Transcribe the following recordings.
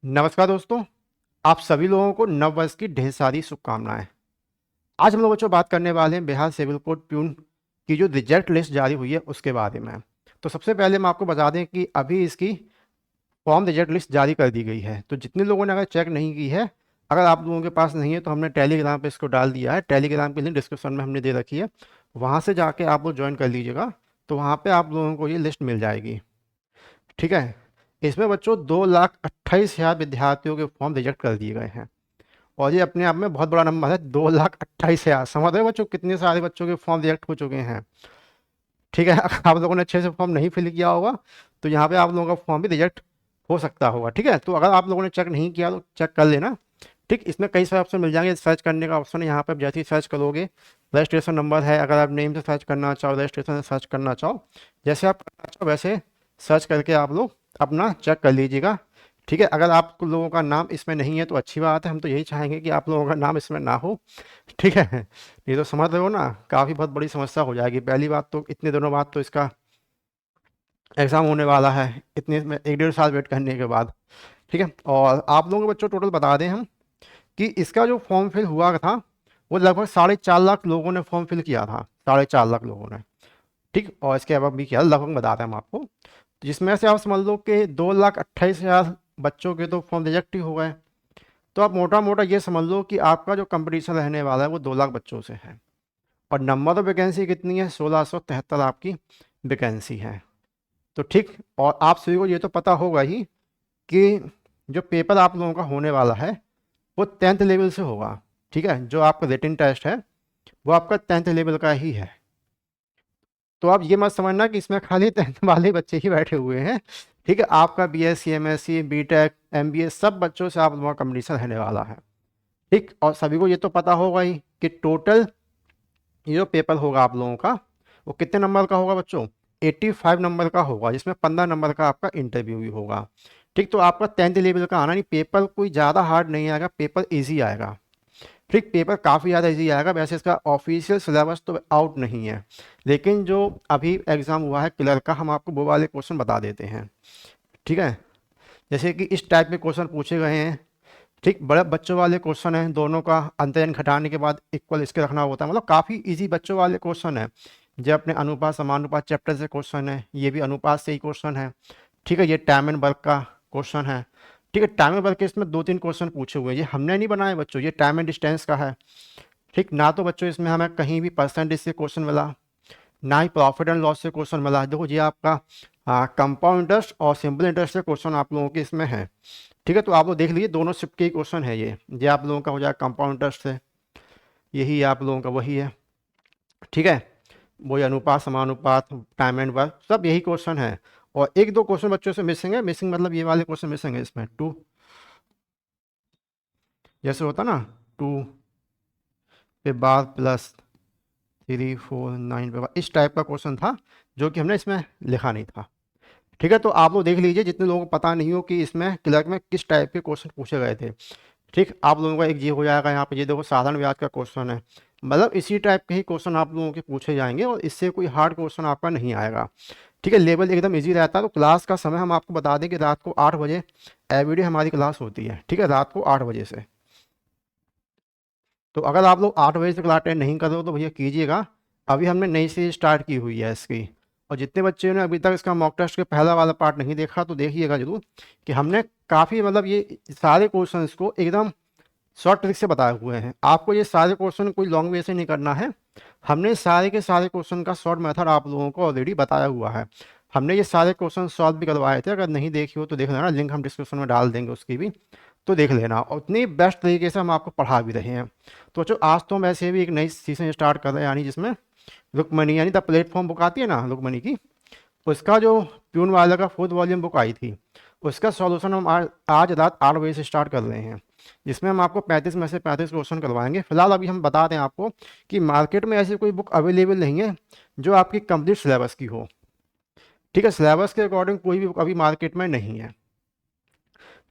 नमस्कार दोस्तों, आप सभी लोगों को नववर्ष की ढेर सारी शुभकामनाएं। आज हम लोग बच्चों बात करने वाले हैं बिहार सिविल कोड प्यून की जो रिजल्ट लिस्ट जारी हुई है उसके बारे में। तो सबसे पहले हम आपको बता दें कि अभी इसकी फॉर्म रिजल्ट लिस्ट जारी कर दी गई है। तो जितने लोगों ने अगर चेक नहीं की है, अगर आप लोगों के पास नहीं है तो हमने टेलीग्राम पे इसको डाल दिया है। टेलीग्राम की लिंक डिस्क्रिप्शन में हमने दे रखी है, वहाँ से जाके आप लोग ज्वाइन कर लीजिएगा। तो वहाँ पे आप लोगों को ये लिस्ट मिल जाएगी। ठीक है। इसमें बच्चों 2,28,000 विद्यार्थियों के फॉर्म रिजेक्ट कर दिए गए हैं और ये अपने आप में बहुत बड़ा नंबर है। 2,28,000, समझ रहे हो बच्चों कितने सारे बच्चों के फॉर्म रिजेक्ट हो चुके हैं। ठीक है। अगर आप लोगों ने अच्छे से फॉर्म नहीं फिल किया होगा तो यहाँ पे आप लोगों का फॉर्म भी रिजेक्ट हो सकता होगा। ठीक है, तो अगर आप लोगों ने चेक नहीं किया तो चेक कर लेना। ठीक, इसमें कई सारे ऑप्शन मिल जाएंगे। सर्च करने का ऑप्शन है यहाँ पे, जैसे ही सर्च करोगे रजिस्ट्रेशन नंबर है। अगर आप नेम से सर्च करना चाहो, रजिस्ट्रेशन से सर्च करना चाहो, जैसे आप करना चाहो वैसे सर्च करके आप लोग अपना चेक कर लीजिएगा। ठीक है, अगर आप लोगों का नाम इसमें नहीं है तो अच्छी बात है, हम तो यही चाहेंगे कि आप लोगों का नाम इसमें ना हो। ठीक है, ये तो समझ रहे हो ना, काफ़ी बहुत बड़ी समस्या हो जाएगी। पहली बात तो इतने दिनों बाद तो इसका एग्ज़ाम होने वाला है, इतने में 1 डेढ़ साल वेट करने के बाद। ठीक है, और आप लोगों के बच्चों टोटल बता दें हम कि इसका जो फॉर्म फिल हुआ था वो लगभग 4.5 लाख लोगों ने फॉर्म फिल किया था। 4.5 लाख लोगों ने। ठीक, और इसके अलावा भी किया, लगभग बताते हैं हम आपको। तो जिसमें से आप समझ लो कि 2,28,000 बच्चों के तो फॉर्म रिजेक्ट ही हो गए। तो आप मोटा मोटा ये समझ लो कि आपका जो कंपटीशन रहने वाला है वो 2 लाख बच्चों से है। और नंबर ऑफ वैकेंसी कितनी है? 1,673 आपकी वैकेंसी है। तो ठीक, और आप सभी को ये तो पता होगा ही कि जो पेपर आप लोगों का होने वाला है वो 10th लेवल से होगा। ठीक है, जो आपका रिटन टेस्ट है वो आपका 10th लेवल का ही है। तो आप ये मत समझना कि इसमें खाली 10th वाले बच्चे ही बैठे हुए हैं। ठीक है, आपका बीएससी, एमएससी, बीटेक, एमबीए सब बच्चों से आप लोगों का कंपटीशन रहने वाला है। ठीक, और सभी को ये तो पता होगा ही कि टोटल ये जो पेपर होगा आप लोगों का वो कितने नंबर का होगा बच्चों? 85 नंबर का होगा, जिसमें 15 नंबर का आपका इंटरव्यू भी होगा। ठीक, तो आपका 10th लेवल का आना नहीं, पेपर कोई ज़्यादा हार्ड नहीं आएगा, पेपर ईजी आएगा। ठीक, पेपर काफ़ी ज़्यादा ईजी आएगा। वैसे इसका ऑफिशियल सिलेबस तो आउट नहीं है, लेकिन जो अभी एग्ज़ाम हुआ है क्लर्क का, हम आपको वो वाले क्वेश्चन बता देते हैं। ठीक है, जैसे कि इस टाइप के क्वेश्चन पूछे गए हैं। ठीक, बड़े बच्चों वाले क्वेश्चन हैं, दोनों का अंतर्यन घटाने के बाद इक्वल इसके रखना होता है, मतलब काफ़ी इजी बच्चों वाले क्वेश्चन है। जो अपने अनुपात समानुपात चैप्टर से क्वेश्चन है, ये भी अनुपात से ही क्वेश्चन है। ठीक है, ये टाइम एंड वर्क का क्वेश्चन है। ठीक है, टाइम एंड वर्क के इसमें 2-3 क्वेश्चन पूछे हुए हैं, ये हमने नहीं बनाए बच्चों, ये टाइम एंड डिस्टेंस का है। ठीक, ना तो बच्चों इसमें हमें कहीं भी परसेंटेज से क्वेश्चन मिला, ना ही प्रॉफिट एंड लॉस से क्वेश्चन मिला। देखो ये आपका कंपाउंड इंटरेस्ट और सिंपल इंटरेस्ट से क्वेश्चन आप लोगों के इसमें है। ठीक है, तो आप लोग देख लीजिए, दोनों शिफ्ट के क्वेश्चन है ये आप लोगों का हो जाएगा कंपाउंड इंटरेस्ट से, यही आप लोगों का वही है। ठीक है, वही अनुपात समानुपात टाइम एंड वर्क सब यही क्वेश्चन है। और 1-2 क्वेश्चन बच्चों से मिसिंग है, मिसिंग मतलब ये वाले क्वेश्चन मिसिंग है इसमें। 2 जैसे होता ना, 2 पे बाद प्लस 3 4 9 पे बाद, इस टाइप का क्वेश्चन था जो कि हमने इसमें लिखा नहीं था। ठीक है, तो आप लोग देख लीजिए जितने लोगों को पता नहीं हो कि इसमें क्लर्क में किस टाइप के क्वेश्चन पूछे गए थे। ठीक, आप लोगों का एक ये हो जाएगा यहाँ पे, ये देखो साधारण ब्याज का क्वेश्चन है, मतलब इसी टाइप के ही क्वेश्चन आप लोगों के पूछे जाएंगे और इससे कोई हार्ड क्वेश्चन आपका नहीं आएगा। ठीक है, लेवल एकदम इजी रहता है। तो क्लास का समय हम आपको बता दें कि रात को 8 बजे एवरीडे हमारी क्लास होती है। ठीक है, रात को 8 बजे से। तो अगर आप लोग 8 बजे से क्लास अटेंड नहीं कर रहे हो तो भैया कीजिएगा, अभी हमने नई से स्टार्ट की हुई है इसकी। और जितने बच्चे ने अभी तक इसका मॉक टेस्ट के पहला वाला पार्ट नहीं देखा तो देखिएगा जरूर, कि हमने काफ़ी मतलब ये सारे क्वेश्चन को एकदम शॉर्ट ट्रिक से बताए हुए हैं। आपको ये सारे क्वेश्चन कोई लॉन्ग वे से नहीं करना है, हमने सारे के सारे क्वेश्चन का शॉर्ट मेथड आप लोगों को ऑलरेडी बताया हुआ है। हमने ये सारे क्वेश्चन सॉल्व भी करवाए थे, अगर नहीं देखी हो तो देख लेना, लिंक हम डिस्क्रिप्शन में डाल देंगे उसकी भी, तो देख लेना। और उतनी बेस्ट तरीके से हम आपको पढ़ा भी रहे हैं। तो बच्चों आज तो हम वैसे भी एक नई सीजन स्टार्ट कर रहे हैं, यानी जिसमें रुकमणी यानी द प्लेटफॉर्म बुक आती है ना रुकमणी की, उसका जो प्यून वाला का 4th वॉल्यूम बुक आई थी उसका सॉल्यूशन हम आज रात 8 बजे से स्टार्ट कर रहे हैं, जिसमें हम आपको 35 में से 35 क्वेश्चन करवाएंगे। फिलहाल अभी हम बता दें आपको कि मार्केट में ऐसी कोई बुक अवेलेबल नहीं है जो आपकी कंप्लीट सिलेबस की हो। ठीक है, सिलेबस के अकॉर्डिंग कोई भी बुक अभी मार्केट में नहीं है।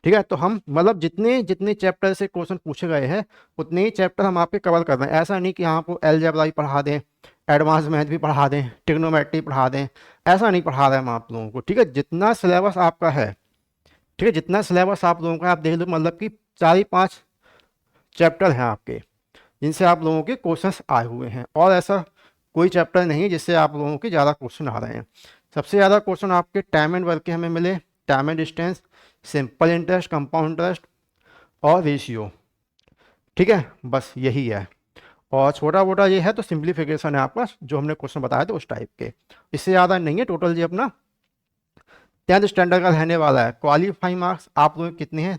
ठीक है, तो हम मतलब जितने जितने चैप्टर से क्वेश्चन पूछे गए हैं उतने ही चैप्टर हम आपके कवर कर रहे हैं। ऐसा नहीं कि आपको अलजेब्रा भी पढ़ा दें, एडवांस मैथ भी पढ़ा दें, ट्रिग्नोमेट्री पढ़ा दें, ऐसा नहीं पढ़ा रहे हम आप लोगों को। ठीक है, जितना सिलेबस आपका है ठीक है, जितना सिलेबस आप लोगों का आप देख लो, मतलब कि 4 ही 5 चैप्टर हैं आपके जिनसे आप लोगों के क्वेश्चंस आए हुए हैं, और ऐसा कोई चैप्टर नहीं है जिससे आप लोगों के ज़्यादा क्वेश्चन आ रहे हैं। सबसे ज़्यादा क्वेश्चन आपके टाइम एंड वर्क के हमें मिले, time and distance, simple interest, compound interest और रेशियो। ठीक है, बस यही है। और छोटा मोटा ये है तो सिंप्लीफिकेशन है आपका, जो हमने क्वेश्चन बताया था उस टाइप के, इससे ज़्यादा नहीं है। टोटल ये अपना 10th स्टैंडर्ड का रहने वाला है। क्वालिफाइंग मार्क्स आप लोग कितने हैं,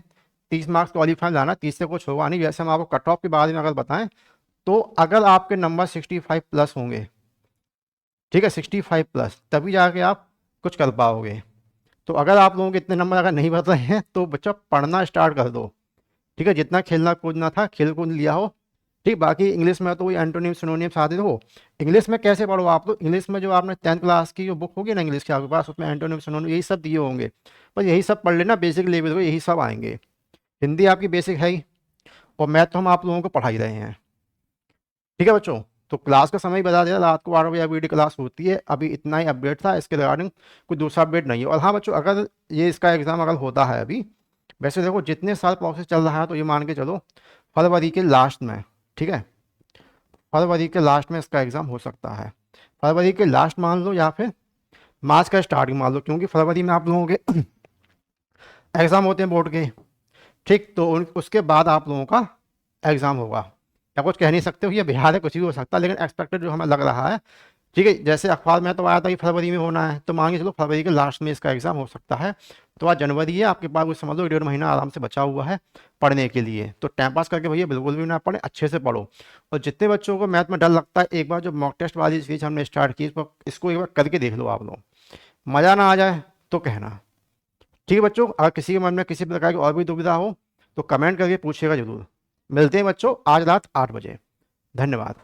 30 मार्क्स क्वालिफाई लाना, 30 से कुछ होगा नहीं। वैसे हम आपको कट ऑफ के बारे में अगर बताएं तो अगर आपके नंबर 65 प्लस होंगे, ठीक है, 65 प्लस, तभी जाके आप कुछ कर पाओगे। तो अगर आप लोगों के इतने नंबर अगर नहीं बन रहे हैं तो बच्चा पढ़ना स्टार्ट कर दो। ठीक है, जितना खेलना कूदना था खेल कूद लिया हो। ठीक, बाकी इंग्लिश में तो वही एंटोनिम सिनोनिम्स आते हो। इंग्लिश में कैसे पढ़ो आप लोग, इंग्लिश में जो आपने 10th क्लास की जो बुक होगी ना इंग्लिश के आपके पास, उसमें एंटोनिम सिनोनिम यही सब दिए होंगे, बस यही सब पढ़ लेना, बेसिक लेवल को यही सब आएंगे। हिंदी आपकी बेसिक है ही, और मैथ तो हम आप लोगों को पढ़ा ही रहे हैं। ठीक है बच्चों, तो क्लास का समय बता दिया, रात को 12 बजे वीडियो क्लास होती है। अभी इतना ही अपडेट था, इसके रिगार्डिंग कोई दूसरा अपडेट नहीं है। और हाँ बच्चों, अगर ये इसका एग्ज़ाम अगर होता है अभी, वैसे देखो जितने साल प्रोसेस चल रहा है तो ये मान के चलो फरवरी के लास्ट में, ठीक है, फरवरी के लास्ट में इसका एग्ज़ाम हो सकता है। फरवरी के लास्ट मान लो, या फिर मार्च का स्टार्टिंग मान लो, क्योंकि फरवरी में आप लोगों के एग्ज़ाम होते हैं बोर्ड के। ठीक, तो उसके बाद आप लोगों का एग्ज़ाम होगा। या कुछ कह नहीं सकते हो, ये बिहार है, कुछ भी हो सकता है, लेकिन एक्सपेक्टेड जो हमें लग रहा है, ठीक है, जैसे अखबार में तो आया था कि फरवरी में होना है, तो मान के चलो फरवरी के लास्ट में इसका एग्ज़ाम हो सकता है। तो आज जनवरी है, आपके पास कुछ समझ लो 1.5 महीना आराम से बचा हुआ है पढ़ने के लिए। तो टाइम पास करके भैया बिल्कुल भी ना पढ़े, अच्छे से पढ़ो। और जितने बच्चों को मैथ में डर लगता है, एक बार जो मॉक टेस्ट वाली चीज़ हमने स्टार्ट की, इसको एक बार करके देख लो आप लोग। मज़ा ना आ जाए तो कहना। ठीक है बच्चों, अगर किसी के मन में किसी प्रकार की और भी दुविधा हो तो कमेंट करके पूछिएगा जरूर। मिलते हैं बच्चों आज रात 8 बजे। धन्यवाद।